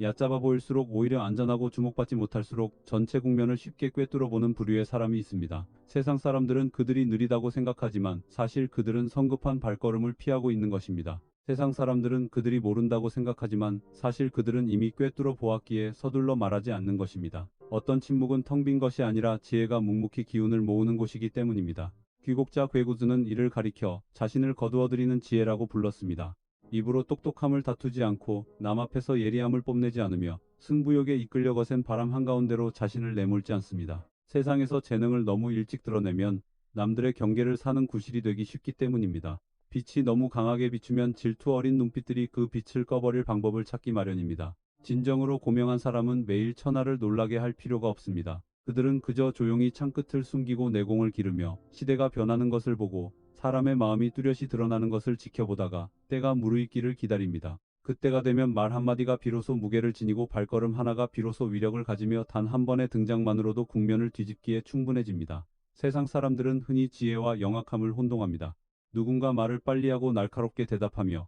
얕잡아 보일수록 오히려 안전하고 주목받지 못할수록 전체 국면을 쉽게 꿰뚫어보는 부류의 사람이 있습니다. 세상 사람들은 그들이 느리다고 생각하지만 사실 그들은 성급한 발걸음을 피하고 있는 것입니다. 세상 사람들은 그들이 모른다고 생각하지만 사실 그들은 이미 꿰뚫어 보았기에 서둘러 말하지 않는 것입니다. 어떤 침묵은 텅 빈 것이 아니라 지혜가 묵묵히 기운을 모으는 곳이기 때문입니다. 귀곡자 괴구스는 이를 가리켜 자신을 거두어들이는 지혜라고 불렀습니다. 입으로 똑똑함을 다투지 않고 남 앞에서 예리함을 뽐내지 않으며 승부욕에 이끌려 거센 바람 한가운데로 자신을 내몰지 않습니다. 세상에서 재능을 너무 일찍 드러내면 남들의 경계를 사는 구실이 되기 쉽기 때문입니다. 빛이 너무 강하게 비추면 질투 어린 눈빛들이 그 빛을 꺼버릴 방법을 찾기 마련입니다. 진정으로 고명한 사람은 매일 천하를 놀라게 할 필요가 없습니다. 그들은 그저 조용히 창끝을 숨기고 내공을 기르며 시대가 변하는 것을 보고 사람의 마음이 뚜렷이 드러나는 것을 지켜보다가 때가 무르익기를 기다립니다. 그때가 되면 말 한마디가 비로소 무게를 지니고 발걸음 하나가 비로소 위력을 가지며 단 한 번의 등장만으로도 국면을 뒤집기에 충분해집니다. 세상 사람들은 흔히 지혜와 영악함을 혼동합니다. 누군가 말을 빨리하고 날카롭게 대답하며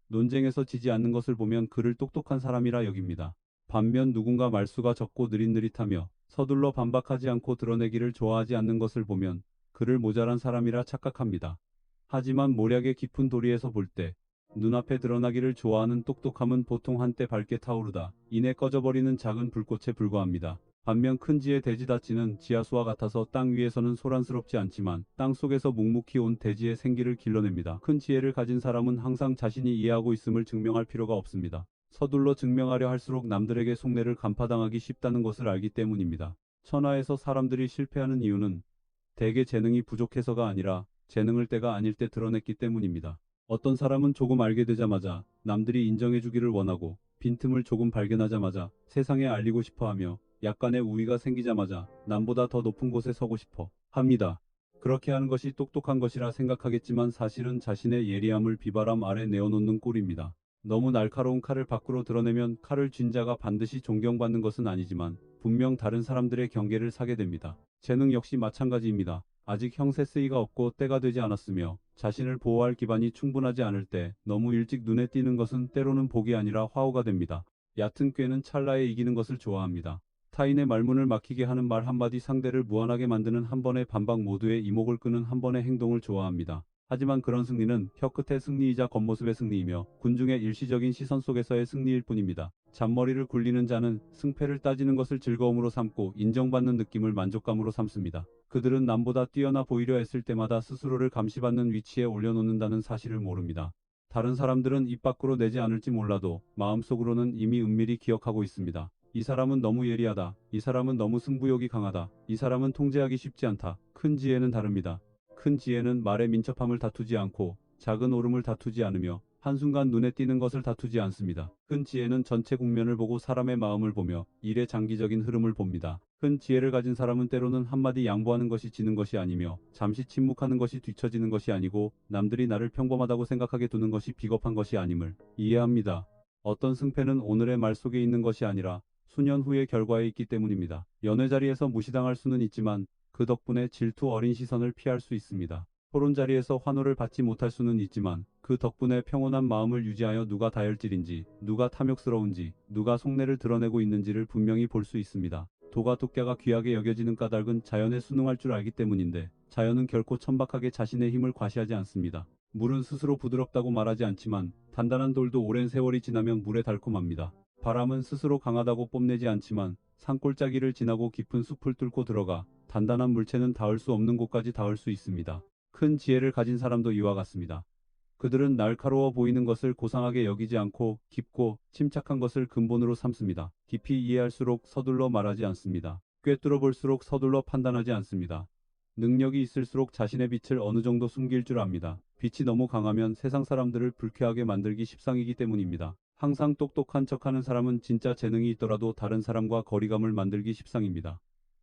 논쟁에서 지지 않는 것을 보면 그를 똑똑한 사람이라 여깁니다. 반면 누군가 말수가 적고 느릿느릿하며 서둘러 반박하지 않고 드러내기를 좋아하지 않는 것을 보면 그를 모자란 사람이라 착각합니다. 하지만 모략의 깊은 도리에서 볼 때 눈앞에 드러나기를 좋아하는 똑똑함은 보통 한때 밝게 타오르다 이내 꺼져버리는 작은 불꽃에 불과합니다. 반면 큰 지의 대지다치는 지하수와 같아서 땅 위에서는 소란스럽지 않지만 땅 속에서 묵묵히 온 대지의 생기를 길러냅니다. 큰 지혜를 가진 사람은 항상 자신이 이해하고 있음을 증명할 필요가 없습니다. 서둘러 증명하려 할수록 남들에게 속내를 간파당하기 쉽다는 것을 알기 때문입니다. 천하에서 사람들이 실패하는 이유는 대개 재능이 부족해서가 아니라 재능을 때가 아닐 때 드러냈기 때문입니다. 어떤 사람은 조금 알게 되자마자 남들이 인정해주기를 원하고 빈틈을 조금 발견하자마자 세상에 알리고 싶어하며 약간의 우위가 생기자마자 남보다 더 높은 곳에 서고 싶어 합니다. 그렇게 하는 것이 똑똑한 것이라 생각하겠지만 사실은 자신의 예리함을 비바람 아래 내어놓는 꼴입니다. 너무 날카로운 칼을 밖으로 드러내면 칼을 쥔 자가 반드시 존경받는 것은 아니지만 분명 다른 사람들의 경계를 사게 됩니다. 재능 역시 마찬가지입니다. 아직 형세 쓰이가 없고 때가 되지 않았으며 자신을 보호할 기반이 충분하지 않을 때 너무 일찍 눈에 띄는 것은 때로는 복이 아니라 화호가 됩니다. 얕은 꾀는 찰나에 이기는 것을 좋아합니다. 타인의 말문을 막히게 하는 말 한마디 상대를 무안하게 만드는 한 번의 반박 모두의 이목을 끄는 한 번의 행동을 좋아합니다. 하지만 그런 승리는 혀끝의 승리이자 겉모습의 승리이며 군중의 일시적인 시선 속에서의 승리일 뿐입니다. 잔머리를 굴리는 자는 승패를 따지는 것을 즐거움으로 삼고 인정받는 느낌을 만족감으로 삼습니다. 그들은 남보다 뛰어나 보이려 했을 때마다 스스로를 감시받는 위치에 올려놓는다는 사실을 모릅니다. 다른 사람들은 입 밖으로 내지 않을지 몰라도 마음속으로는 이미 은밀히 기억하고 있습니다. 이 사람은 너무 예리하다. 이 사람은 너무 승부욕이 강하다. 이 사람은 통제하기 쉽지 않다. 큰 지혜는 다릅니다. 큰 지혜는 말의 민첩함을 다투지 않고 작은 오름을 다투지 않으며 한순간 눈에 띄는 것을 다투지 않습니다. 큰 지혜는 전체 국면을 보고 사람의 마음을 보며 일의 장기적인 흐름을 봅니다. 큰 지혜를 가진 사람은 때로는 한마디 양보하는 것이 지는 것이 아니며 잠시 침묵하는 것이 뒤처지는 것이 아니고 남들이 나를 평범하다고 생각하게 두는 것이 비겁한 것이 아님을 이해합니다. 어떤 승패는 오늘의 말 속에 있는 것이 아니라 수년 후의 결과에 있기 때문입니다. 연회 자리에서 무시당할 수는 있지만 그 덕분에 질투 어린 시선을 피할 수 있습니다. 토론 자리에서 환호를 받지 못할 수는 있지만 그 덕분에 평온한 마음을 유지하여 누가 다혈질인지, 누가 탐욕스러운지, 누가 속내를 드러내고 있는지를 분명히 볼 수 있습니다. 도가 독야가 귀하게 여겨지는 까닭은 자연에 순응할 줄 알기 때문인데 자연은 결코 천박하게 자신의 힘을 과시하지 않습니다. 물은 스스로 부드럽다고 말하지 않지만 단단한 돌도 오랜 세월이 지나면 물에 달콤합니다. 바람은 스스로 강하다고 뽐내지 않지만 산골짜기를 지나고 깊은 숲을 뚫고 들어가 단단한 물체는 닿을 수 없는 곳까지 닿을 수 있습니다. 큰 지혜를 가진 사람도 이와 같습니다. 그들은 날카로워 보이는 것을 고상하게 여기지 않고 깊고 침착한 것을 근본으로 삼습니다. 깊이 이해할수록 서둘러 말하지 않습니다. 꿰뚫어 볼수록 서둘러 판단하지 않습니다. 능력이 있을수록 자신의 빛을 어느 정도 숨길 줄 압니다. 빛이 너무 강하면 세상 사람들을 불쾌하게 만들기 십상이기 때문입니다. 항상 똑똑한 척하는 사람은 진짜 재능이 있더라도 다른 사람과 거리감을 만들기 십상입니다.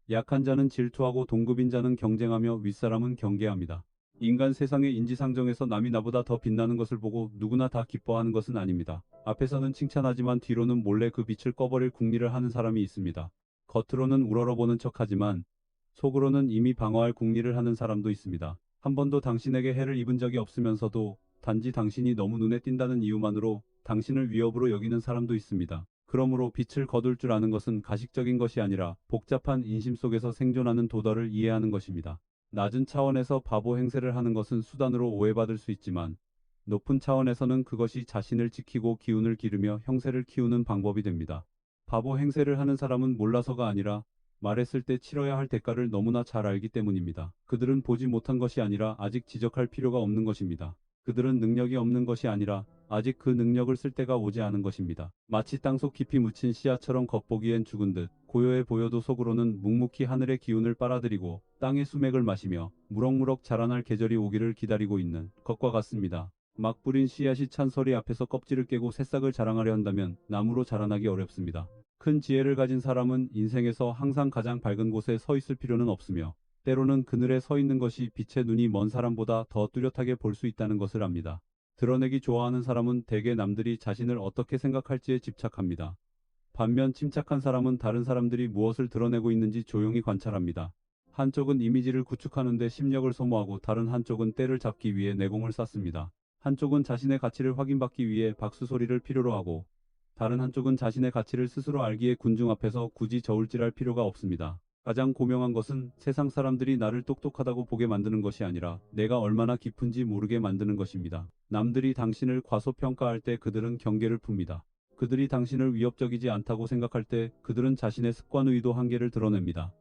약한 자는 질투하고 동급인 자는 경쟁하며 윗사람은 경계합니다. 인간 세상의 인지상정에서 남이 나보다 더 빛나는 것을 보고 누구나 다 기뻐하는 것은 아닙니다. 앞에서는 칭찬하지만 뒤로는 몰래 그 빛을 꺼버릴 궁리를 하는 사람이 있습니다. 겉으로는 우러러보는 척하지만 속으로는 이미 방어할 궁리를 하는 사람도 있습니다. 한 번도 당신에게 해를 입은 적이 없으면서도 단지 당신이 너무 눈에 띈다는 이유만으로 당신을 위협으로 여기는 사람도 있습니다. 그러므로 빛을 거둘 줄 아는 것은 가식적인 것이 아니라 복잡한 인심 속에서 생존하는 도덕을 이해하는 것입니다. 낮은 차원에서 바보 행세를 하는 것은 수단으로 오해받을 수 있지만 높은 차원에서는 그것이 자신을 지키고 기운을 기르며 형세를 키우는 방법이 됩니다. 바보 행세를 하는 사람은 몰라서가 아니라 말했을 때 치러야 할 대가를 너무나 잘 알기 때문입니다. 그들은 보지 못한 것이 아니라 아직 지적할 필요가 없는 것입니다. 그들은 능력이 없는 것이 아니라 아직 그 능력을 쓸 때가 오지 않은 것입니다. 마치 땅속 깊이 묻힌 씨앗처럼 겉보기엔 죽은 듯 고요해 보여도 속으로는 묵묵히 하늘의 기운을 빨아들이고 땅의 수맥을 마시며 무럭무럭 자라날 계절이 오기를 기다리고 있는 것과 같습니다. 막 뿌린 씨앗이 찬 서리 앞에서 껍질을 깨고 새싹을 자랑하려 한다면 나무로 자라나기 어렵습니다. 큰 지혜를 가진 사람은 인생에서 항상 가장 밝은 곳에 서 있을 필요는 없으며 때로는 그늘에 서 있는 것이 빛의 눈이 먼 사람보다 더 뚜렷하게 볼 수 있다는 것을 압니다. 드러내기 좋아하는 사람은 대개 남들이 자신을 어떻게 생각할지에 집착합니다. 반면 침착한 사람은 다른 사람들이 무엇을 드러내고 있는지 조용히 관찰합니다. 한쪽은 이미지를 구축하는 데 심력을 소모하고 다른 한쪽은 때를 잡기 위해 내공을 쌓습니다. 한쪽은 자신의 가치를 확인받기 위해 박수 소리를 필요로 하고 다른 한쪽은 자신의 가치를 스스로 알기에 군중 앞에서 굳이 저울질할 필요가 없습니다. 가장 고명한 것은 세상 사람들이 나를 똑똑하다고 보게 만드는 것이 아니라 내가 얼마나 깊은지 모르게 만드는 것입니다. 남들이 당신을 과소평가할 때 그들은 경계를 풉니다. 그들이 당신을 위협적이지 않다고 생각할 때 그들은 자신의 습관 의도 한계를 드러냅니다.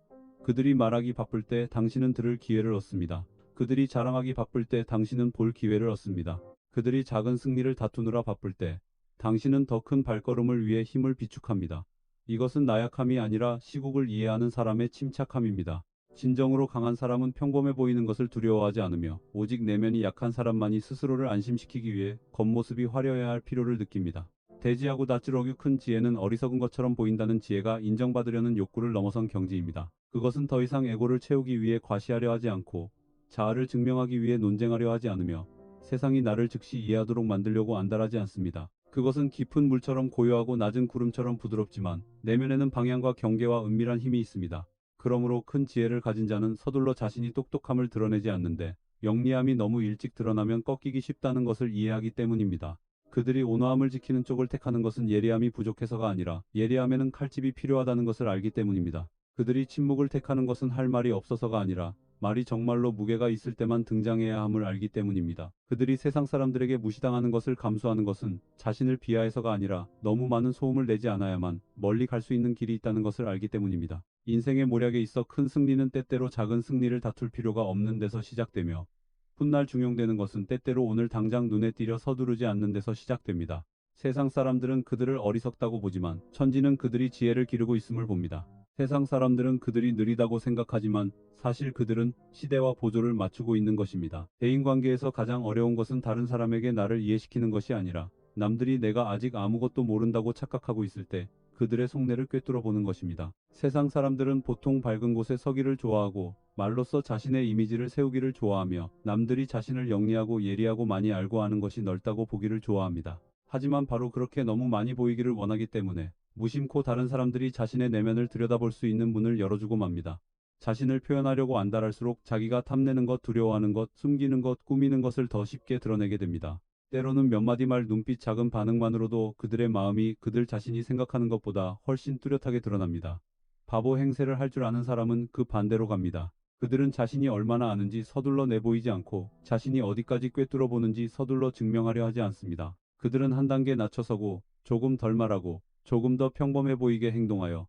그들이 말하기 바쁠 때 당신은 들을 기회를 얻습니다. 그들이 자랑하기 바쁠 때 당신은 볼 기회를 얻습니다. 그들이 작은 승리를 다투느라 바쁠 때 당신은 더 큰 발걸음을 위해 힘을 비축합니다. 이것은 나약함이 아니라 시국을 이해하는 사람의 침착함입니다. 진정으로 강한 사람은 평범해 보이는 것을 두려워하지 않으며 오직 내면이 약한 사람만이 스스로를 안심시키기 위해 겉모습이 화려해야 할 필요를 느낍니다. 대지하고 낯주러기 큰 지혜는 어리석은 것처럼 보인다는 지혜가 인정받으려는 욕구를 넘어선 경지입니다. 그것은 더 이상 에고를 채우기 위해 과시하려 하지 않고 자아를 증명하기 위해 논쟁하려 하지 않으며 세상이 나를 즉시 이해하도록 만들려고 안달하지 않습니다. 그것은 깊은 물처럼 고요하고 낮은 구름처럼 부드럽지만 내면에는 방향과 경계와 은밀한 힘이 있습니다. 그러므로 큰 지혜를 가진 자는 서둘러 자신이 똑똑함을 드러내지 않는데 영리함이 너무 일찍 드러나면 꺾이기 쉽다는 것을 이해하기 때문입니다. 그들이 온화함을 지키는 쪽을 택하는 것은 예리함이 부족해서가 아니라 예리함에는 칼집이 필요하다는 것을 알기 때문입니다. 그들이 침묵을 택하는 것은 할 말이 없어서가 아니라 말이 정말로 무게가 있을 때만 등장해야 함을 알기 때문입니다. 그들이 세상 사람들에게 무시당하는 것을 감수하는 것은 자신을 비하해서가 아니라 너무 많은 소음을 내지 않아야만 멀리 갈 수 있는 길이 있다는 것을 알기 때문입니다. 인생의 모략에 있어 큰 승리는 때때로 작은 승리를 다툴 필요가 없는 데서 시작되며 훗날 중용되는 것은 때때로 오늘 당장 눈에 띄려 서두르지 않는 데서 시작됩니다. 세상 사람들은 그들을 어리석다고 보지만 천지는 그들이 지혜를 기르고 있음을 봅니다. 세상 사람들은 그들이 느리다고 생각하지만 사실 그들은 시대와 보조를 맞추고 있는 것입니다. 대인관계에서 가장 어려운 것은 다른 사람에게 나를 이해시키는 것이 아니라 남들이 내가 아직 아무것도 모른다고 착각하고 있을 때 그들의 속내를 꿰뚫어 보는 것입니다. 세상 사람들은 보통 밝은 곳에 서기를 좋아하고 말로써 자신의 이미지를 세우기를 좋아하며 남들이 자신을 영리하고 예리하고 많이 알고 아는 것이 넓다고 보기를 좋아합니다. 하지만 바로 그렇게 너무 많이 보이기를 원하기 때문에 무심코 다른 사람들이 자신의 내면을 들여다볼 수 있는 문을 열어주고 맙니다. 자신을 표현하려고 안달할수록 자기가 탐내는 것, 두려워하는 것, 숨기는 것, 꾸미는 것을 더 쉽게 드러내게 됩니다. 때로는 몇 마디 말, 눈빛, 작은 반응만으로도 그들의 마음이 그들 자신이 생각하는 것보다 훨씬 뚜렷하게 드러납니다. 바보 행세를 할 줄 아는 사람은 그 반대로 갑니다. 그들은 자신이 얼마나 아는지 서둘러 내보이지 않고 자신이 어디까지 꿰뚫어 보는지 서둘러 증명하려 하지 않습니다. 그들은 한 단계 낮춰서고 조금 덜 말하고 조금 더 평범해 보이게 행동하여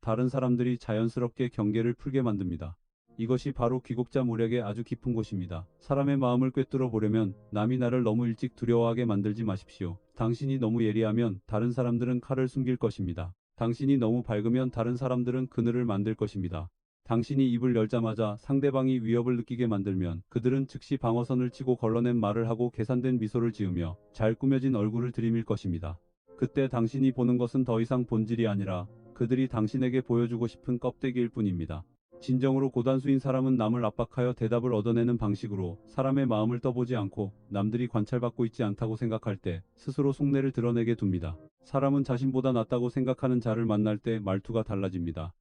다른 사람들이 자연스럽게 경계를 풀게 만듭니다. 이것이 바로 귀국자 모략의 아주 깊은 곳입니다. 사람의 마음을 꿰뚫어 보려면 남이 나를 너무 일찍 두려워하게 만들지 마십시오. 당신이 너무 예리하면 다른 사람들은 칼을 숨길 것입니다. 당신이 너무 밝으면 다른 사람들은 그늘을 만들 것입니다. 당신이 입을 열자마자 상대방이 위협을 느끼게 만들면 그들은 즉시 방어선을 치고 걸러낸 말을 하고 계산된 미소를 지으며 잘 꾸며진 얼굴을 들이밀 것입니다. 그때 당신이 보는 것은 더 이상 본질이 아니라 그들이 당신에게 보여주고 싶은 껍데기일 뿐입니다. 진정으로 고단수인 사람은 남을 압박하여 대답을 얻어내는 방식으로 사람의 마음을 떠보지 않고 남들이 관찰받고 있지 않다고 생각할 때 스스로 속내를 드러내게 둡니다. 사람은 자신보다 낫다고 생각하는 자를 만날 때 말투가 달라집니다.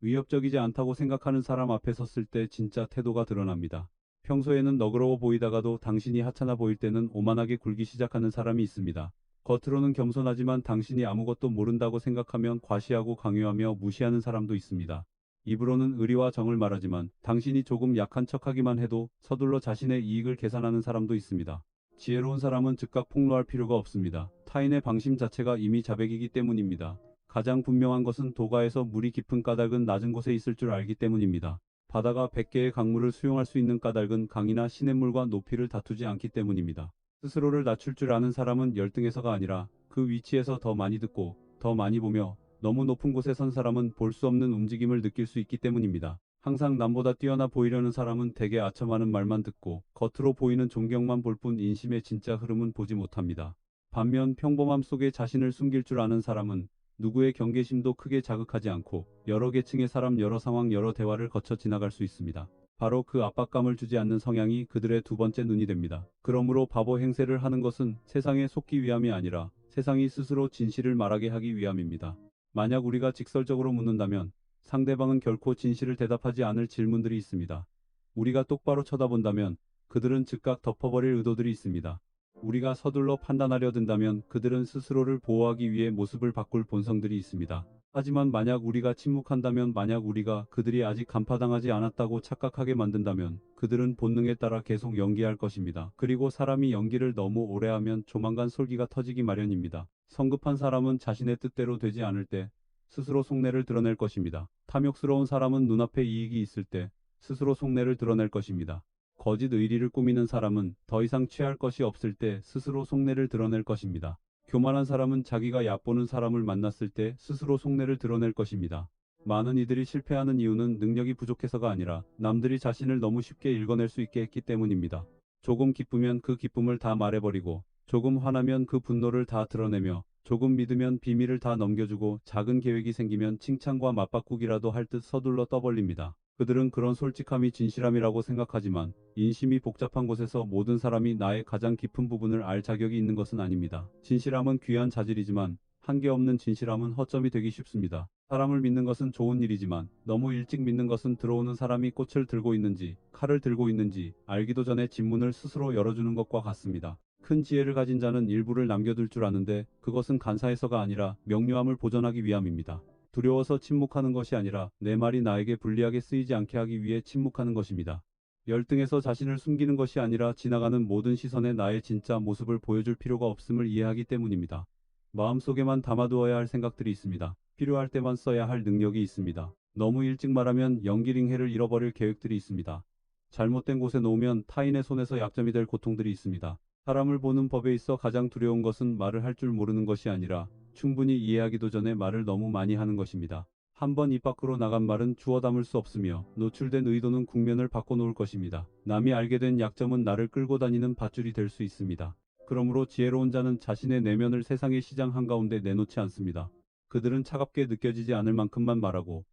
위협적이지 않다고 생각하는 사람 앞에 섰을 때 진짜 태도가 드러납니다. 평소에는 너그러워 보이다가도 당신이 하찮아 보일 때는 오만하게 굴기 시작하는 사람이 있습니다. 겉으로는 겸손하지만 당신이 아무것도 모른다고 생각하면 과시하고 강요하며 무시하는 사람도 있습니다. 입으로는 의리와 정을 말하지만 당신이 조금 약한 척하기만 해도 서둘러 자신의 이익을 계산하는 사람도 있습니다. 지혜로운 사람은 즉각 폭로할 필요가 없습니다. 타인의 방심 자체가 이미 자백이기 때문입니다. 가장 분명한 것은 도가에서 물이 깊은 까닭은 낮은 곳에 있을 줄 알기 때문입니다. 바다가 100개의 강물을 수용할 수 있는 까닭은 강이나 시냇물과 높이를 다투지 않기 때문입니다. 스스로를 낮출 줄 아는 사람은 열등해서가 아니라 그 위치에서 더 많이 듣고 더 많이 보며 너무 높은 곳에 선 사람은 볼 수 없는 움직임을 느낄 수 있기 때문입니다. 항상 남보다 뛰어나 보이려는 사람은 대개 아첨하는 말만 듣고 겉으로 보이는 존경만 볼 뿐 인심의 진짜 흐름은 보지 못합니다. 반면 평범함 속에 자신을 숨길 줄 아는 사람은 누구의 경계심도 크게 자극하지 않고 여러 계층의 사람, 여러 상황, 여러 대화를 거쳐 지나갈 수 있습니다. 바로 그 압박감을 주지 않는 성향이 그들의 두 번째 눈이 됩니다. 그러므로 바보 행세를 하는 것은 세상에 속기 위함이 아니라 세상이 스스로 진실을 말하게 하기 위함입니다. 만약 우리가 직설적으로 묻는다면 상대방은 결코 진실을 대답하지 않을 질문들이 있습니다. 우리가 똑바로 쳐다본다면 그들은 즉각 덮어버릴 의도들이 있습니다. 우리가 서둘러 판단하려 든다면 그들은 스스로를 보호하기 위해 모습을 바꿀 본성들이 있습니다. 하지만 만약 우리가 침묵한다면, 만약 우리가 그들이 아직 간파당하지 않았다고 착각하게 만든다면 그들은 본능에 따라 계속 연기할 것입니다. 그리고 사람이 연기를 너무 오래 하면 조만간 솔기가 터지기 마련입니다. 성급한 사람은 자신의 뜻대로 되지 않을 때 스스로 속내를 드러낼 것입니다. 탐욕스러운 사람은 눈앞에 이익이 있을 때 스스로 속내를 드러낼 것입니다. 거짓 의리를 꾸미는 사람은 더 이상 취할 것이 없을 때 스스로 속내를 드러낼 것입니다. 교만한 사람은 자기가 얕보는 사람을 만났을 때 스스로 속내를 드러낼 것입니다. 많은 이들이 실패하는 이유는 능력이 부족해서가 아니라 남들이 자신을 너무 쉽게 읽어낼 수 있게 했기 때문입니다. 조금 기쁘면 그 기쁨을 다 말해버리고, 조금 화나면 그 분노를 다 드러내며, 조금 믿으면 비밀을 다 넘겨주고, 작은 계획이 생기면 칭찬과 맞바꾸기라도 할 듯 서둘러 떠벌립니다. 그들은 그런 솔직함이 진실함이라고 생각하지만 인심이 복잡한 곳에서 모든 사람이 나의 가장 깊은 부분을 알 자격이 있는 것은 아닙니다. 진실함은 귀한 자질이지만 한계 없는 진실함은 허점이 되기 쉽습니다. 사람을 믿는 것은 좋은 일이지만 너무 일찍 믿는 것은 들어오는 사람이 꽃을 들고 있는지 칼을 들고 있는지 알기도 전에 집문을 스스로 열어주는 것과 같습니다. 큰 지혜를 가진 자는 일부를 남겨둘 줄 아는데 그것은 간사해서가 아니라 명료함을 보존하기 위함입니다. 두려워서 침묵하는 것이 아니라 내 말이 나에게 불리하게 쓰이지 않게 하기 위해 침묵하는 것입니다. 열등해서 자신을 숨기는 것이 아니라 지나가는 모든 시선에 나의 진짜 모습을 보여줄 필요가 없음을 이해하기 때문입니다. 마음속에만 담아두어야 할 생각들이 있습니다. 필요할 때만 써야 할 능력이 있습니다. 너무 일찍 말하면 연기링해를 잃어버릴 계획들이 있습니다. 잘못된 곳에 놓으면 타인의 손에서 약점이 될 고통들이 있습니다. 사람을 보는 법에 있어 가장 두려운 것은 말을 할 줄 모르는 것이 아니라 충분히 이해하기도 전에 말을 너무 많이 하는 것입니다. 한번 입 밖으로 나간 말은 주워 담을 수 없으며 노출된 의도는 국면을 바꿔놓을 것입니다. 남이 알게 된 약점은 나를 끌고 다니는 밧줄이 될 수 있습니다. 그러므로 지혜로운 자는 자신의 내면을 세상의 시장 한가운데 내놓지 않습니다. 그들은 차갑게 느껴지지 않을 만큼만 말하고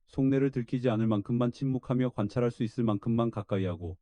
속내를 들키지 않을 만큼만 침묵하며 관찰할 수 있을 만큼만 가까이 하고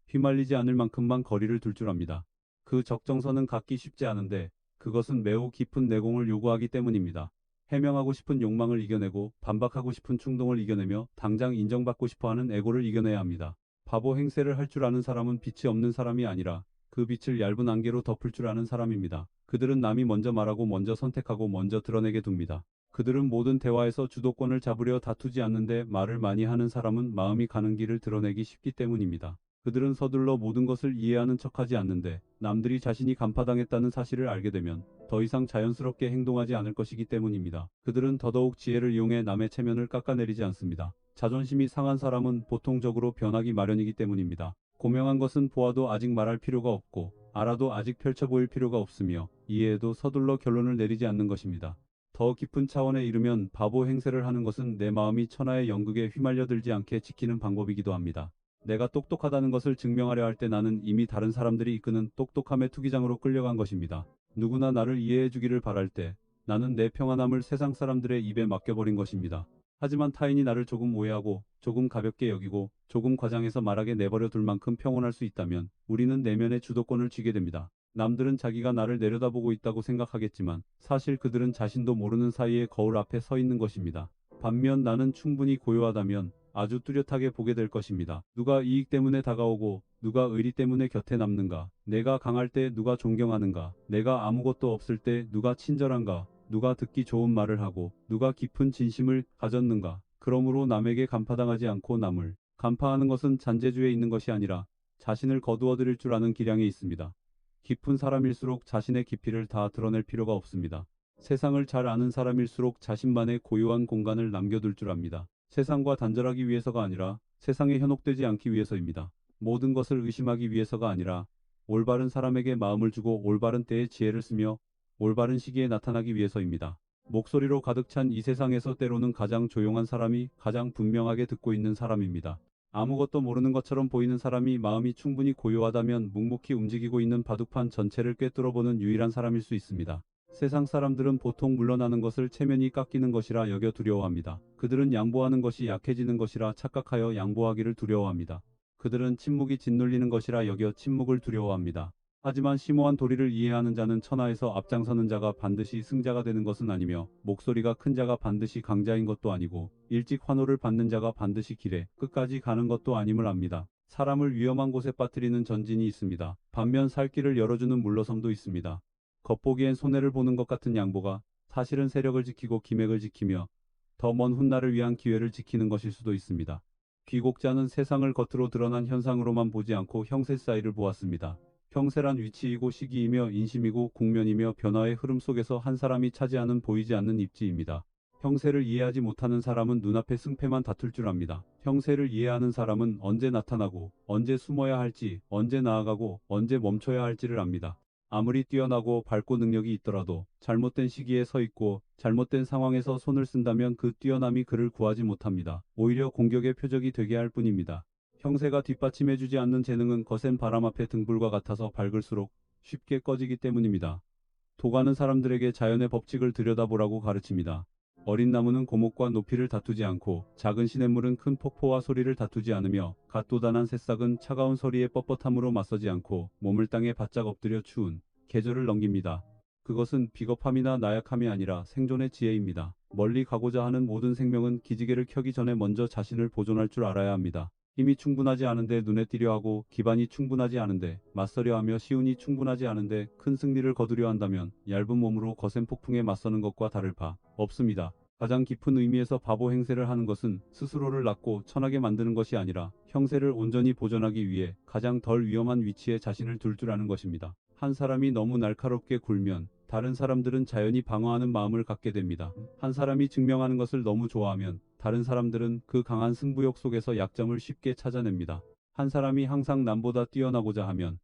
휘말리지 않을 만큼만 거리를 둘 줄 압니다. 그 적정선은 갖기 쉽지 않은데 그것은 매우 깊은 내공을 요구하기 때문입니다. 해명하고 싶은 욕망을 이겨내고 반박하고 싶은 충동을 이겨내며 당장 인정받고 싶어하는 애고를 이겨내야 합니다. 바보 행세를 할 줄 아는 사람은 빛이 없는 사람이 아니라 그 빛을 얇은 안개로 덮을 줄 아는 사람입니다. 그들은 남이 먼저 말하고 먼저 선택하고 먼저 드러내게 둡니다. 그들은 모든 대화에서 주도권을 잡으려 다투지 않는데 말을 많이 하는 사람은 마음이 가는 길을 드러내기 쉽기 때문입니다. 그들은 서둘러 모든 것을 이해하는 척하지 않는데 남들이 자신이 간파당했다는 사실을 알게 되면 더 이상 자연스럽게 행동하지 않을 것이기 때문입니다. 그들은 더더욱 지혜를 이용해 남의 체면을 깎아내리지 않습니다. 자존심이 상한 사람은 보통적으로 변하기 마련이기 때문입니다. 고명한 것은 보아도 아직 말할 필요가 없고 알아도 아직 펼쳐 보일 필요가 없으며 이해해도 서둘러 결론을 내리지 않는 것입니다. 더 깊은 차원에 이르면 바보 행세를 하는 것은 내 마음이 천하의 연극에 휘말려들지 않게 지키는 방법이기도 합니다. 내가 똑똑하다는 것을 증명하려 할 때 나는 이미 다른 사람들이 이끄는 똑똑함의 투기장으로 끌려간 것입니다. 누구나 나를 이해해 주기를 바랄 때 나는 내 평안함을 세상 사람들의 입에 맡겨버린 것입니다. 하지만 타인이 나를 조금 오해하고 조금 가볍게 여기고 조금 과장해서 말하게 내버려 둘 만큼 평온할 수 있다면 우리는 내면의 주도권을 쥐게 됩니다. 남들은 자기가 나를 내려다보고 있다고 생각하겠지만 사실 그들은 자신도 모르는 사이에 거울 앞에 서 있는 것입니다. 반면 나는 충분히 고요하다면 아주 뚜렷하게 보게 될 것입니다. 누가 이익 때문에 다가오고 누가 의리 때문에 곁에 남는가? 내가 강할 때 누가 존경하는가? 내가 아무것도 없을 때 누가 친절한가? 누가 듣기 좋은 말을 하고 누가 깊은 진심을 가졌는가? 그러므로 남에게 간파당하지 않고 남을 간파하는 것은 잔재주에 있는 것이 아니라 자신을 거두어 들일 줄 아는 기량에 있습니다. 깊은 사람일수록 자신의 깊이를 다 드러낼 필요가 없습니다. 세상을 잘 아는 사람일수록 자신만의 고요한 공간을 남겨둘 줄 압니다. 세상과 단절하기 위해서가 아니라 세상에 현혹되지 않기 위해서입니다. 모든 것을 의심하기 위해서가 아니라 올바른 사람에게 마음을 주고 올바른 때에 지혜를 쓰며 올바른 시기에 나타나기 위해서입니다. 목소리로 가득 찬 이 세상에서 때로는 가장 조용한 사람이 가장 분명하게 듣고 있는 사람입니다. 아무것도 모르는 것처럼 보이는 사람이 마음이 충분히 고요하다면 묵묵히 움직이고 있는 바둑판 전체를 꿰뚫어보는 유일한 사람일 수 있습니다. 세상 사람들은 보통 물러나는 것을 체면이 깎이는 것이라 여겨 두려워합니다. 그들은 양보하는 것이 약해지는 것이라 착각하여 양보하기를 두려워합니다. 그들은 침묵이 짓눌리는 것이라 여겨 침묵을 두려워합니다. 하지만 심오한 도리를 이해하는 자는 천하에서 앞장서는 자가 반드시 승자가 되는 것은 아니며 목소리가 큰 자가 반드시 강자인 것도 아니고 일찍 환호를 받는 자가 반드시 길에 끝까지 가는 것도 아님을 압니다. 사람을 위험한 곳에 빠뜨리는 전진이 있습니다. 반면 살 길을 열어주는 물러섬도 있습니다. 겉보기엔 손해를 보는 것 같은 양보가 사실은 세력을 지키고 기맥을 지키며 더 먼 훗날을 위한 기회를 지키는 것일 수도 있습니다. 귀국자는 세상을 겉으로 드러난 현상으로만 보지 않고 형세 사이를 보았습니다. 형세란 위치이고 시기이며 인심이고 국면이며 변화의 흐름 속에서 한 사람이 차지하는 보이지 않는 입지입니다. 형세를 이해하지 못하는 사람은 눈앞의 승패만 다툴 줄 압니다. 형세를 이해하는 사람은 언제 나타나고 언제 숨어야 할지, 언제 나아가고 언제 멈춰야 할지를 압니다. 아무리 뛰어나고 밝고 능력이 있더라도 잘못된 시기에 서 있고 잘못된 상황에서 손을 쓴다면 그 뛰어남이 그를 구하지 못합니다. 오히려 공격의 표적이 되게 할 뿐입니다. 형세가 뒷받침해주지 않는 재능은 거센 바람 앞에 등불과 같아서 밝을수록 쉽게 꺼지기 때문입니다. 도가는 사람들에게 자연의 법칙을 들여다보라고 가르칩니다. 어린 나무는 고목과 높이를 다투지 않고 작은 시냇물은 큰 폭포와 소리를 다투지 않으며 갓도단한 새싹은 차가운 서리의 뻣뻣함으로 맞서지 않고 몸을 땅에 바짝 엎드려 추운 계절을 넘깁니다. 그것은 비겁함이나 나약함이 아니라 생존의 지혜입니다. 멀리 가고자 하는 모든 생명은 기지개를 켜기 전에 먼저 자신을 보존할 줄 알아야 합니다. 힘이 충분하지 않은데 눈에 띄려 하고 기반이 충분하지 않은데 맞서려 하며 시운이 충분하지 않은데 큰 승리를 거두려 한다면 얇은 몸으로 거센 폭풍에 맞서는 것과 다를 바 없습니다. 가장 깊은 의미에서 바보 행세를 하는 것은 스스로를 낮고 천하게 만드는 것이 아니라 형세를 온전히 보존하기 위해 가장 덜 위험한 위치에 자신을 둘 줄 아는 것입니다. 한 사람이 너무 날카롭게 굴면 다른 사람들은 자연히 방어하는 마음을 갖게 됩니다. 한 사람이 증명하는 것을 너무 좋아하면 다른 사람들은 그 강한 승부욕 속에서 약점을 쉽게 찾아냅니다. 한 사람이 항상 남보다 뛰어나고자 하면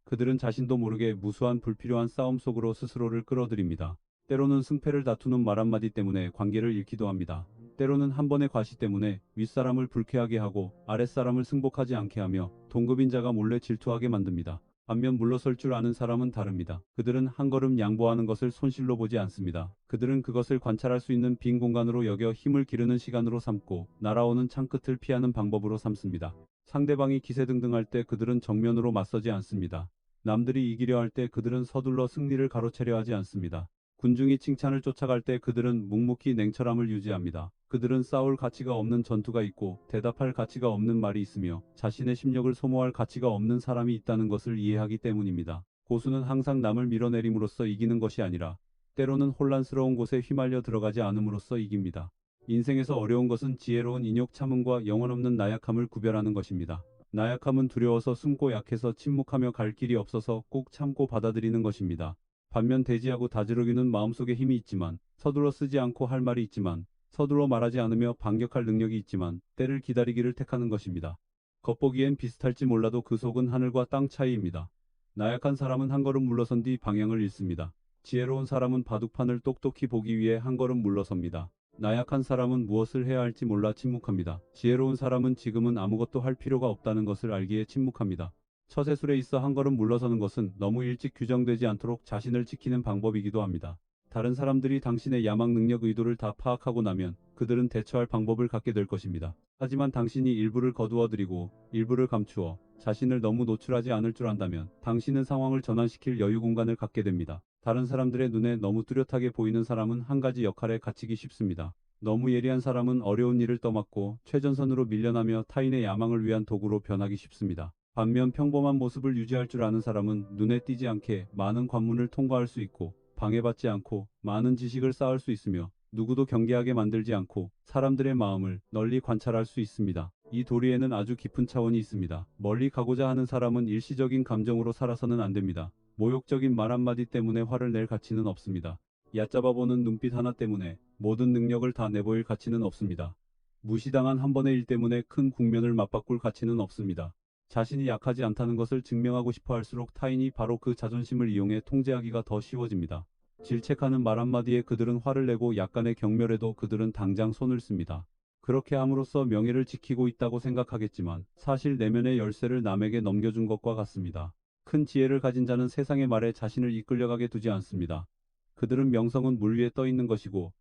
그들은 자신도 모르게 무수한 불필요한 싸움 속으로 스스로를 끌어들입니다. 때로는 승패를 다투는 말 한마디 때문에 관계를 잃기도 합니다. 때로는 한 번의 과시 때문에 윗사람을 불쾌하게 하고 아랫사람을 승복하지 않게 하며 동급인 자가 몰래 질투하게 만듭니다. 반면 물러설 줄 아는 사람은 다릅니다. 그들은 한 걸음 양보하는 것을 손실로 보지 않습니다. 그들은 그것을 관찰할 수 있는 빈 공간으로 여겨 힘을 기르는 시간으로 삼고 날아오는 창끝을 피하는 방법으로 삼습니다. 상대방이 기세등등할 때 그들은 정면으로 맞서지 않습니다. 남들이 이기려 할 때 그들은 서둘러 승리를 가로채려 하지 않습니다. 군중이 칭찬을 쫓아갈 때 그들은 묵묵히 냉철함을 유지합니다. 그들은 싸울 가치가 없는 전투가 있고 대답할 가치가 없는 말이 있으며 자신의 심력을 소모할 가치가 없는 사람이 있다는 것을 이해하기 때문입니다. 고수는 항상 남을 밀어내림으로써 이기는 것이 아니라 때로는 혼란스러운 곳에 휘말려 들어가지 않음으로써 이깁니다. 인생에서 어려운 것은 지혜로운 인욕 참음과 영혼없는 나약함을 구별하는 것입니다. 나약함은 두려워서 숨고 약해서 침묵하며 갈 길이 없어서 꼭 참고 받아들이는 것입니다. 반면 대지하고 다스러기는 마음속에 힘이 있지만 서둘러 쓰지 않고 할 말이 있지만 서둘러 말하지 않으며 반격할 능력이 있지만 때를 기다리기를 택하는 것입니다. 겉보기엔 비슷할지 몰라도 그 속은 하늘과 땅 차이입니다. 나약한 사람은 한 걸음 물러선 뒤 방향을 잃습니다. 지혜로운 사람은 바둑판을 똑똑히 보기 위해 한 걸음 물러섭니다. 나약한 사람은 무엇을 해야 할지 몰라 침묵합니다. 지혜로운 사람은 지금은 아무것도 할 필요가 없다는 것을 알기에 침묵합니다. 처세술에 있어 한 걸음 물러서는 것은 너무 일찍 규정되지 않도록 자신을 지키는 방법이기도 합니다. 다른 사람들이 당신의 야망 능력 의도를 다 파악하고 나면 그들은 대처할 방법을 갖게 될 것입니다. 하지만 당신이 일부를 거두어들이고 일부를 감추어 자신을 너무 노출하지 않을 줄 안다면 당신은 상황을 전환시킬 여유 공간을 갖게 됩니다. 다른 사람들의 눈에 너무 뚜렷하게 보이는 사람은 한 가지 역할에 갇히기 쉽습니다. 너무 예리한 사람은 어려운 일을 떠맡고 최전선으로 밀려나며 타인의 야망을 위한 도구로 변하기 쉽습니다. 반면 평범한 모습을 유지할 줄 아는 사람은 눈에 띄지 않게 많은 관문을 통과할 수 있고 방해받지 않고 많은 지식을 쌓을 수 있으며 누구도 경계하게 만들지 않고 사람들의 마음을 널리 관찰할 수 있습니다. 이 도리에는 아주 깊은 차원이 있습니다. 멀리 가고자 하는 사람은 일시적인 감정으로 살아서는 안 됩니다. 모욕적인 말 한마디 때문에 화를 낼 가치는 없습니다. 얕잡아보는 눈빛 하나 때문에 모든 능력을 다 내보일 가치는 없습니다. 무시당한 한 번의 일 때문에 큰 국면을 맞바꿀 가치는 없습니다. 자신이 약하지 않다는 것을 증명하고 싶어 할수록 타인이 바로 그 자존심을 이용해 통제하기가 더 쉬워집니다. 질책하는 말 한마디에 그들은 화를 내고 약간의 경멸에도 그들은 당장 손을 씁니다. 그렇게 함으로써 명예를 지키고 있다고 생각하겠지만 사실 내면의 열쇠를 남에게 넘겨준 것과 같습니다. 큰 지혜를 가진 자는 세상의 말에 자신을 이끌려가게 두지 않습니다. 그들은 명성은 물 위에 떠 있는 것이고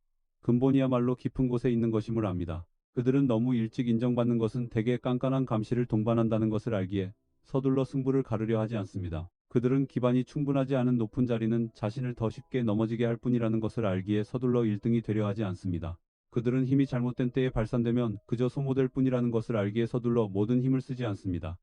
근본이야말로 깊은 곳에 있는 것임을 압니다. 그들은 너무 일찍 인정받는 것은 대개 깐깐한 감시를 동반한다는 것을 알기에 서둘러 승부를 가르려 하지 않습니다. 그들은 기반이 충분하지 않은 높은 자리는 자신을 더 쉽게 넘어지게 할 뿐이라는 것을 알기에 서둘러 1등이 되려 하지 않습니다. 그들은 힘이 잘못된 때에 발산되면 그저 소모될 뿐이라는 것을 알기에 서둘러 모든 힘을 쓰지 않습니다.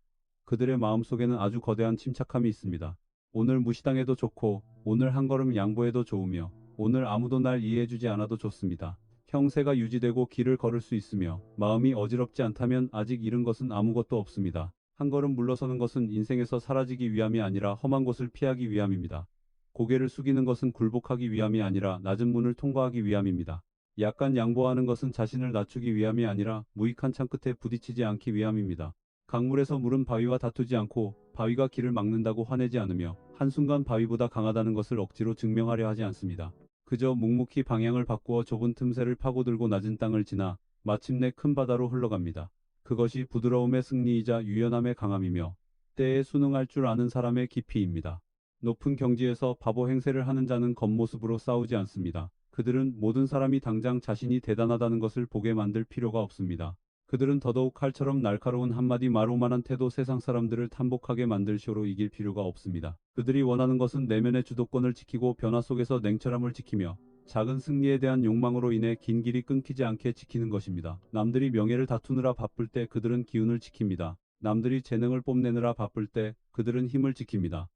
그들의 마음속에는 아주 거대한 침착함이 있습니다. 오늘 무시당해도 좋고 오늘 한 걸음 양보해도 좋으며 오늘 아무도 날 이해해주지 않아도 좋습니다. 형세가 유지되고 길을 걸을 수 있으며 마음이 어지럽지 않다면 아직 잃은 것은 아무것도 없습니다. 한 걸음 물러서는 것은 인생에서 사라지기 위함이 아니라 험한 곳을 피하기 위함입니다. 고개를 숙이는 것은 굴복하기 위함이 아니라 낮은 문을 통과하기 위함입니다. 약간 양보하는 것은 자신을 낮추기 위함이 아니라 무익한 창 끝에 부딪히지 않기 위함입니다. 강물에서 물은 바위와 다투지 않고 바위가 길을 막는다고 화내지 않으며 한순간 바위보다 강하다는 것을 억지로 증명하려 하지 않습니다. 그저 묵묵히 방향을 바꾸어 좁은 틈새를 파고들고 낮은 땅을 지나 마침내 큰 바다로 흘러갑니다. 그것이 부드러움의 승리이자 유연함의 강함이며 때에 순응할 줄 아는 사람의 깊이입니다. 높은 경지에서 바보 행세를 하는 자는 겉모습으로 싸우지 않습니다. 그들은 모든 사람이 당장 자신이 대단하다는 것을 보게 만들 필요가 없습니다. 그들은 더더욱 칼처럼 날카로운 한마디 말로만한 태도 세상 사람들을 탐복하게 만들 쇼로 이길 필요가 없습니다. 그들이 원하는 것은 내면의 주도권을 지키고 변화 속에서 냉철함을 지키며 작은 승리에 대한 욕망으로 인해 긴 길이 끊기지 않게 지키는 것입니다. 남들이 명예를 다투느라 바쁠 때 그들은 기운을 지킵니다. 남들이 재능을 뽐내느라 바쁠 때 그들은 힘을 지킵니다.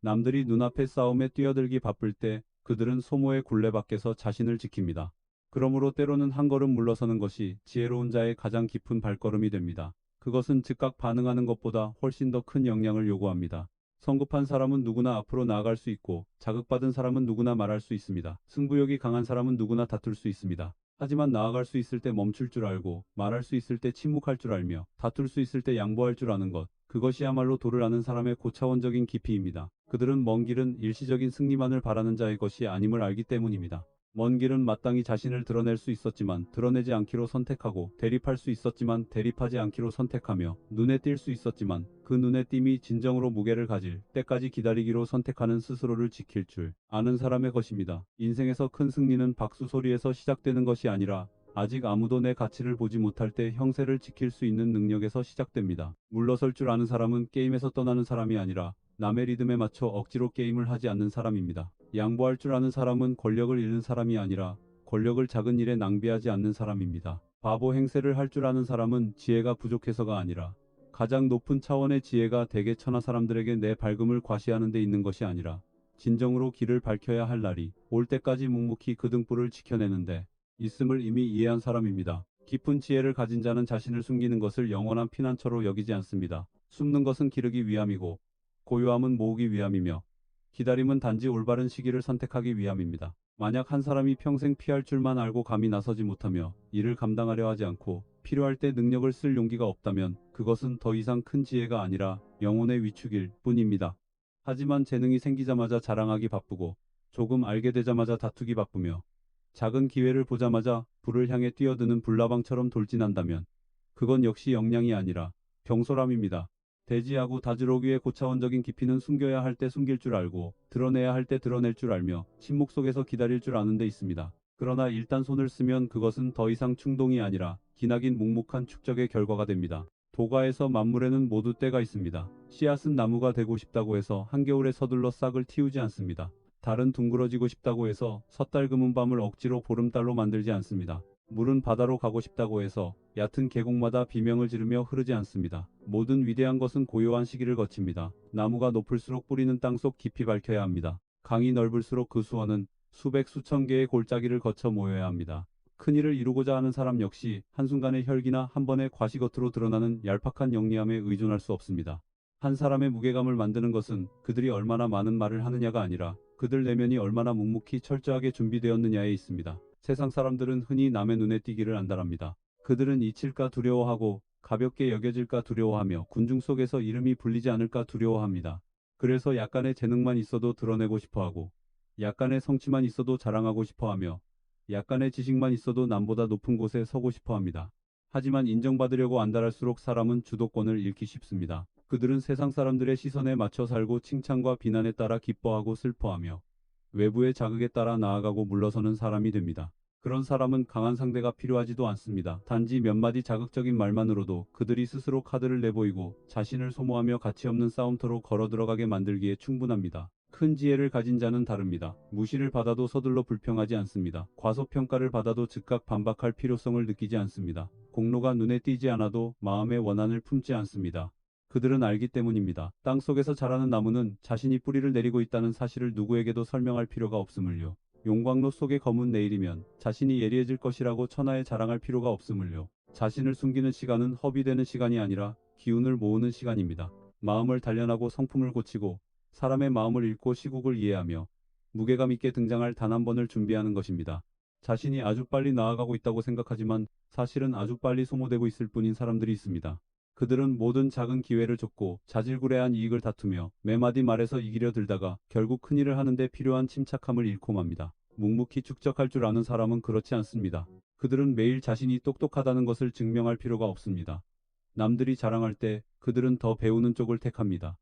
남들이 눈앞의 싸움에 뛰어들기 바쁠 때 그들은 소모의 굴레 밖에서 자신을 지킵니다. 그러므로 때로는 한 걸음 물러서는 것이 지혜로운 자의 가장 깊은 발걸음이 됩니다. 그것은 즉각 반응하는 것보다 훨씬 더 큰 역량을 요구합니다. 성급한 사람은 누구나 앞으로 나아갈 수 있고 자극받은 사람은 누구나 말할 수 있습니다. 승부욕이 강한 사람은 누구나 다툴 수 있습니다. 하지만 나아갈 수 있을 때 멈출 줄 알고 말할 수 있을 때 침묵할 줄 알며 다툴 수 있을 때 양보할 줄 아는 것, 그것이야말로 도를 아는 사람의 고차원적인 깊이입니다. 그들은 먼 길은 일시적인 승리만을 바라는 자의 것이 아님을 알기 때문입니다. 먼 길은 마땅히 자신을 드러낼 수 있었지만 드러내지 않기로 선택하고 대립할 수 있었지만 대립하지 않기로 선택하며 눈에 띌 수 있었지만 그 눈에 띌이 진정으로 무게를 가질 때까지 기다리기로 선택하는 스스로를 지킬 줄 아는 사람의 것입니다. 인생에서 큰 승리는 박수 소리에서 시작되는 것이 아니라 아직 아무도 내 가치를 보지 못할 때 형세를 지킬 수 있는 능력에서 시작됩니다. 물러설 줄 아는 사람은 게임에서 떠나는 사람이 아니라 남의 리듬에 맞춰 억지로 게임을 하지 않는 사람입니다. 양보할 줄 아는 사람은 권력을 잃는 사람이 아니라 권력을 작은 일에 낭비하지 않는 사람입니다. 바보 행세를 할 줄 아는 사람은 지혜가 부족해서가 아니라 가장 높은 차원의 지혜가 대개 천하 사람들에게 내 밝음을 과시하는 데 있는 것이 아니라 진정으로 길을 밝혀야 할 날이 올 때까지 묵묵히 그 등불을 지켜내는데 있음을 이미 이해한 사람입니다. 깊은 지혜를 가진 자는 자신을 숨기는 것을 영원한 피난처로 여기지 않습니다. 숨는 것은 기르기 위함이고 고요함은 모으기 위함이며 기다림은 단지 올바른 시기를 선택하기 위함입니다. 만약 한 사람이 평생 피할 줄만 알고 감히 나서지 못하며 이를 감당하려 하지 않고 필요할 때 능력을 쓸 용기가 없다면 그것은 더 이상 큰 지혜가 아니라 영혼의 위축일 뿐입니다. 하지만 재능이 생기자마자 자랑하기 바쁘고 조금 알게 되자마자 다투기 바쁘며 작은 기회를 보자마자 불을 향해 뛰어드는 불나방처럼 돌진한다면 그건 역시 역량이 아니라 경솔함입니다. 대지하고 다즈로기의 고차원적인 깊이는 숨겨야 할 때 숨길 줄 알고 드러내야 할 때 드러낼 줄 알며 침묵 속에서 기다릴 줄 아는 데 있습니다. 그러나 일단 손을 쓰면 그것은 더 이상 충동이 아니라 기나긴 묵묵한 축적의 결과가 됩니다. 도가에서 만물에는 모두 때가 있습니다. 씨앗은 나무가 되고 싶다고 해서 한겨울에 서둘러 싹을 틔우지 않습니다. 달은 둥그러지고 싶다고 해서 섣달 금은 밤을 억지로 보름달로 만들지 않습니다. 물은 바다로 가고 싶다고 해서 얕은 계곡마다 비명을 지르며 흐르지 않습니다. 모든 위대한 것은 고요한 시기를 거칩니다. 나무가 높을수록 뿌리는 땅속 깊이 밝혀야 합니다. 강이 넓을수록 그 수원은 수백 수천 개의 골짜기를 거쳐 모여야 합니다. 큰 일을 이루고자 하는 사람 역시 한순간의 혈기나 한 번의 과시 겉으로 드러나는 얄팍한 영리함에 의존할 수 없습니다. 한 사람의 무게감을 만드는 것은 그들이 얼마나 많은 말을 하느냐가 아니라 그들 내면이 얼마나 묵묵히 철저하게 준비되었느냐에 있습니다. 세상 사람들은 흔히 남의 눈에 띄기를 안달합니다. 그들은 잊힐까 두려워하고 가볍게 여겨질까 두려워하며 군중 속에서 이름이 불리지 않을까 두려워합니다. 그래서 약간의 재능만 있어도 드러내고 싶어하고 약간의 성취만 있어도 자랑하고 싶어하며 약간의 지식만 있어도 남보다 높은 곳에 서고 싶어합니다. 하지만 인정받으려고 안달할수록 사람은 주도권을 잃기 쉽습니다. 그들은 세상 사람들의 시선에 맞춰 살고 칭찬과 비난에 따라 기뻐하고 슬퍼하며 외부의 자극에 따라 나아가고 물러서는 사람이 됩니다. 그런 사람은 강한 상대가 필요하지도 않습니다. 단지 몇 마디 자극적인 말만으로도 그들이 스스로 카드를 내보이고 자신을 소모하며 가치없는 싸움터로 걸어 들어가게 만들기에 충분합니다. 큰 지혜를 가진 자는 다릅니다. 무시를 받아도 서둘러 불평하지 않습니다. 과소평가를 받아도 즉각 반박할 필요성을 느끼지 않습니다. 공로가 눈에 띄지 않아도 마음의 원한을 품지 않습니다. 그들은 알기 때문입니다. 땅속에서 자라는 나무는 자신이 뿌리를 내리고 있다는 사실을 누구에게도 설명할 필요가 없음을요. 용광로 속의 검은 내일이면 자신이 예리해질 것이라고 천하에 자랑할 필요가 없음을요. 자신을 숨기는 시간은 허비되는 시간이 아니라 기운을 모으는 시간입니다. 마음을 단련하고 성품을 고치고 사람의 마음을 읽고 시국을 이해하며 무게감 있게 등장할 단 한 번을 준비하는 것입니다. 자신이 아주 빨리 나아가고 있다고 생각하지만 사실은 아주 빨리 소모되고 있을 뿐인 사람들이 있습니다. 그들은 모든 작은 기회를 쫓고 자질구레한 이익을 다투며 매마디 말에서 이기려 들다가 결국 큰일을 하는데 필요한 침착함을 잃고 맙니다. 묵묵히 축적할 줄 아는 사람은 그렇지 않습니다. 그들은 매일 자신이 똑똑하다는 것을 증명할 필요가 없습니다. 남들이 자랑할 때 그들은 더 배우는 쪽을 택합니다.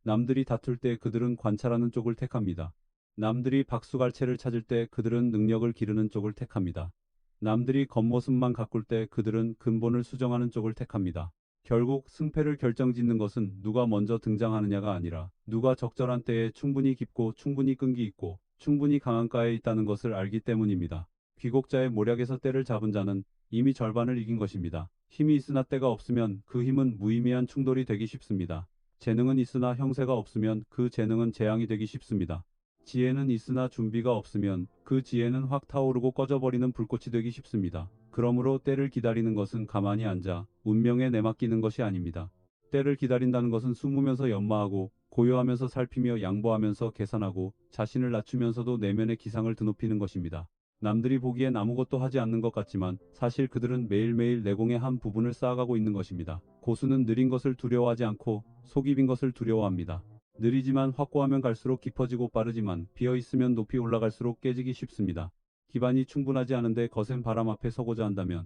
남들이 다툴 때 그들은 관찰하는 쪽을 택합니다. 남들이 박수갈채를 찾을 때 그들은 능력을 기르는 쪽을 택합니다. 남들이 겉모습만 가꿀 때 그들은 근본을 수정하는 쪽을 택합니다. 결국 승패를 결정짓는 것은 누가 먼저 등장하느냐가 아니라 누가 적절한 때에 충분히 깊고 충분히 끈기 있고 충분히 강한가에 있다는 것을 알기 때문입니다. 귀곡자의 모략에서 때를 잡은 자는 이미 절반을 이긴 것입니다. 힘이 있으나 때가 없으면 그 힘은 무의미한 충돌이 되기 쉽습니다. 재능은 있으나 형세가 없으면 그 재능은 재앙이 되기 쉽습니다. 지혜는 있으나 준비가 없으면 그 지혜는 확 타오르고 꺼져버리는 불꽃이 되기 쉽습니다. 그러므로 때를 기다리는 것은 가만히 앉아 운명에 내맡기는 것이 아닙니다. 때를 기다린다는 것은 숨으면서 연마하고 고요하면서 살피며 양보하면서 계산하고 자신을 낮추면서도 내면의 기상을 드높이는 것입니다. 남들이 보기엔 아무것도 하지 않는 것 같지만 사실 그들은 매일매일 내공의 한 부분을 쌓아가고 있는 것입니다. 고수는 느린 것을 두려워하지 않고 속이 빈 것을 두려워합니다. 느리지만 확고하면 갈수록 깊어지고 빠르지만 비어있으면 높이 올라갈수록 깨지기 쉽습니다. 기반이 충분하지 않은데 거센 바람 앞에 서고자 한다면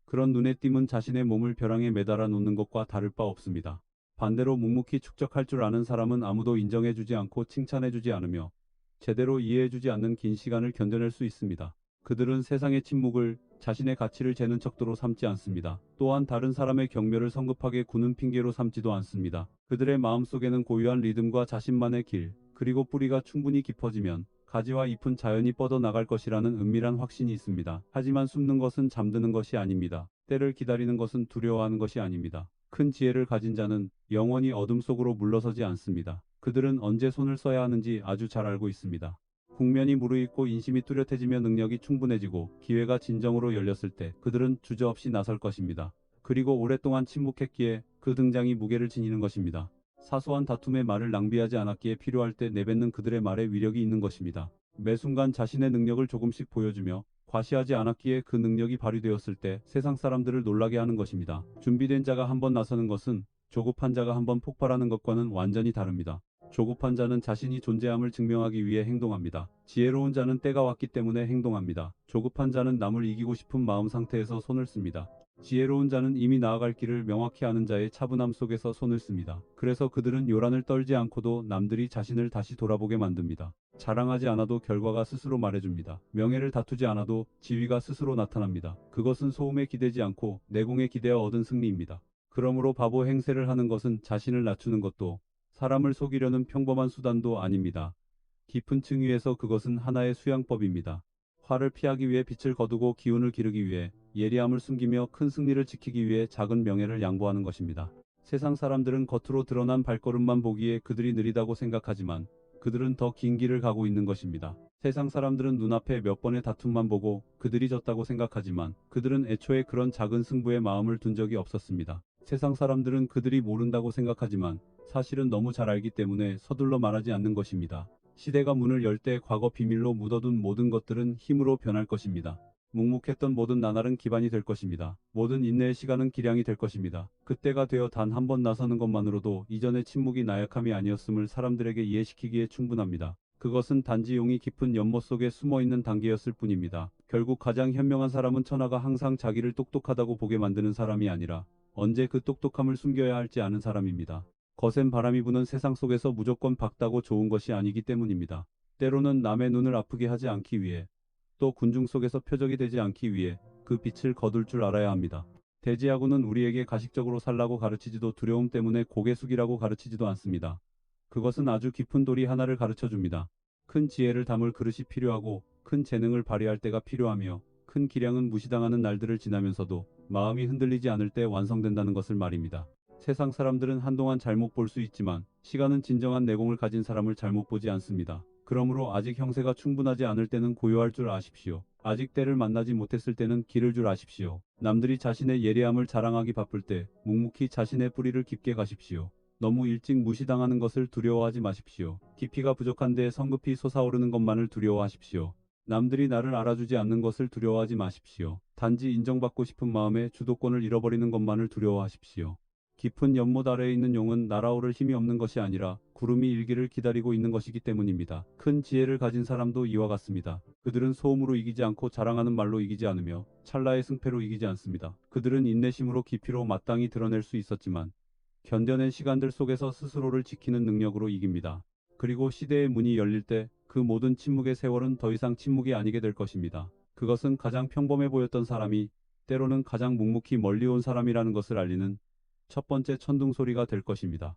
그런 눈에 띄면 자신의 몸을 벼랑에 매달아 놓는 것과 다를 바 없습니다. 반대로 묵묵히 축적할 줄 아는 사람은 아무도 인정해주지 않고 칭찬해주지 않으며 제대로 이해해주지 않는 긴 시간을 견뎌낼 수 있습니다. 그들은 세상의 침묵을 자신의 가치를 재는 척도로 삼지 않습니다. 또한 다른 사람의 경멸을 성급하게 구는 핑계로 삼지도 않습니다. 그들의 마음속에는 고유한 리듬과 자신만의 길, 그리고 뿌리가 충분히 깊어지면 가지와 잎은 자연히 뻗어나갈 것이라는 은밀한 확신이 있습니다. 하지만 숨는 것은 잠드는 것이 아닙니다. 때를 기다리는 것은 두려워하는 것이 아닙니다. 큰 지혜를 가진 자는 영원히 어둠 속으로 물러서지 않습니다. 그들은 언제 손을 써야 하는지 아주 잘 알고 있습니다. 국면이 무르익고 인심이 뚜렷해지며 능력이 충분해지고 기회가 진정으로 열렸을 때 그들은 주저없이 나설 것입니다. 그리고 오랫동안 침묵했기에 그 등장이 무게를 지니는 것입니다. 사소한 다툼의 말을 낭비하지 않았기에 필요할 때 내뱉는 그들의 말에 위력이 있는 것입니다. 매 순간 자신의 능력을 조금씩 보여주며 과시하지 않았기에 그 능력이 발휘되었을 때 세상 사람들을 놀라게 하는 것입니다. 준비된 자가 한번 나서는 것은 조급한 자가 한번 폭발하는 것과는 완전히 다릅니다. 조급한 자는 자신이 존재함을 증명하기 위해 행동합니다. 지혜로운 자는 때가 왔기 때문에 행동합니다. 조급한 자는 남을 이기고 싶은 마음 상태에서 손을 씁니다. 지혜로운 자는 이미 나아갈 길을 명확히 아는 자의 차분함 속에서 손을 씁니다. 그래서 그들은 요란을 떨지 않고도 남들이 자신을 다시 돌아보게 만듭니다. 자랑하지 않아도 결과가 스스로 말해줍니다. 명예를 다투지 않아도 지위가 스스로 나타납니다. 그것은 소음에 기대지 않고 내공에 기대어 얻은 승리입니다. 그러므로 바보 행세를 하는 것은 자신을 낮추는 것도 사람을 속이려는 평범한 수단도 아닙니다. 깊은 층위에서 그것은 하나의 수양법입니다. 화를 피하기 위해 빛을 거두고 기운을 기르기 위해 예리함을 숨기며 큰 승리를 지키기 위해 작은 명예를 양보하는 것입니다. 세상 사람들은 겉으로 드러난 발걸음만 보기에 그들이 느리다고 생각하지만 그들은 더 긴 길을 가고 있는 것입니다. 세상 사람들은 눈앞에 몇 번의 다툼만 보고 그들이 졌다고 생각하지만 그들은 애초에 그런 작은 승부에 마음을 둔 적이 없었습니다. 세상 사람들은 그들이 모른다고 생각하지만 사실은 너무 잘 알기 때문에 서둘러 말하지 않는 것입니다. 시대가 문을 열 때 과거 비밀로 묻어둔 모든 것들은 힘으로 변할 것입니다. 묵묵했던 모든 나날은 기반이 될 것입니다. 모든 인내의 시간은 기량이 될 것입니다. 그때가 되어 단 한 번 나서는 것만으로도 이전의 침묵이 나약함이 아니었음을 사람들에게 이해시키기에 충분합니다. 그것은 단지 용이 깊은 연못 속에 숨어있는 단계였을 뿐입니다. 결국 가장 현명한 사람은 천하가 항상 자기를 똑똑하다고 보게 만드는 사람이 아니라 언제 그 똑똑함을 숨겨야 할지 아는 사람입니다. 거센 바람이 부는 세상 속에서 무조건 밝다고 좋은 것이 아니기 때문입니다. 때로는 남의 눈을 아프게 하지 않기 위해 또 군중 속에서 표적이 되지 않기 위해 그 빛을 거둘 줄 알아야 합니다. 대지하고는 우리에게 가식적으로 살라고 가르치지도 두려움 때문에 고개 숙이라고 가르치지도 않습니다. 그것은 아주 깊은 도리 하나를 가르쳐 줍니다. 큰 지혜를 담을 그릇이 필요하고 큰 재능을 발휘할 때가 필요하며 큰 기량은 무시당하는 날들을 지나면서도 마음이 흔들리지 않을 때 완성된다는 것을 말입니다. 세상 사람들은 한동안 잘못 볼 수 있지만 시간은 진정한 내공을 가진 사람을 잘못 보지 않습니다. 그러므로 아직 형세가 충분하지 않을 때는 고요할 줄 아십시오. 아직 때를 만나지 못했을 때는 기를 줄 아십시오. 남들이 자신의 예리함을 자랑하기 바쁠 때 묵묵히 자신의 뿌리를 깊게 가십시오. 너무 일찍 무시당하는 것을 두려워하지 마십시오. 깊이가 부족한데 성급히 솟아오르는 것만을 두려워하십시오. 남들이 나를 알아주지 않는 것을 두려워하지 마십시오. 단지 인정받고 싶은 마음에 주도권을 잃어버리는 것만을 두려워하십시오. 깊은 연못 아래에 있는 용은 날아오를 힘이 없는 것이 아니라 구름이 일기를 기다리고 있는 것이기 때문입니다. 큰 지혜를 가진 사람도 이와 같습니다. 그들은 소음으로 이기지 않고 자랑하는 말로 이기지 않으며 찰나의 승패로 이기지 않습니다. 그들은 인내심으로 깊이로 마땅히 드러낼 수 있었지만 견뎌낸 시간들 속에서 스스로를 지키는 능력으로 이깁니다. 그리고 시대의 문이 열릴 때 그 모든 침묵의 세월은 더 이상 침묵이 아니게 될 것입니다. 그것은 가장 평범해 보였던 사람이 때로는 가장 묵묵히 멀리 온 사람이라는 것을 알리는 첫 번째 천둥 소리가 될 것입니다.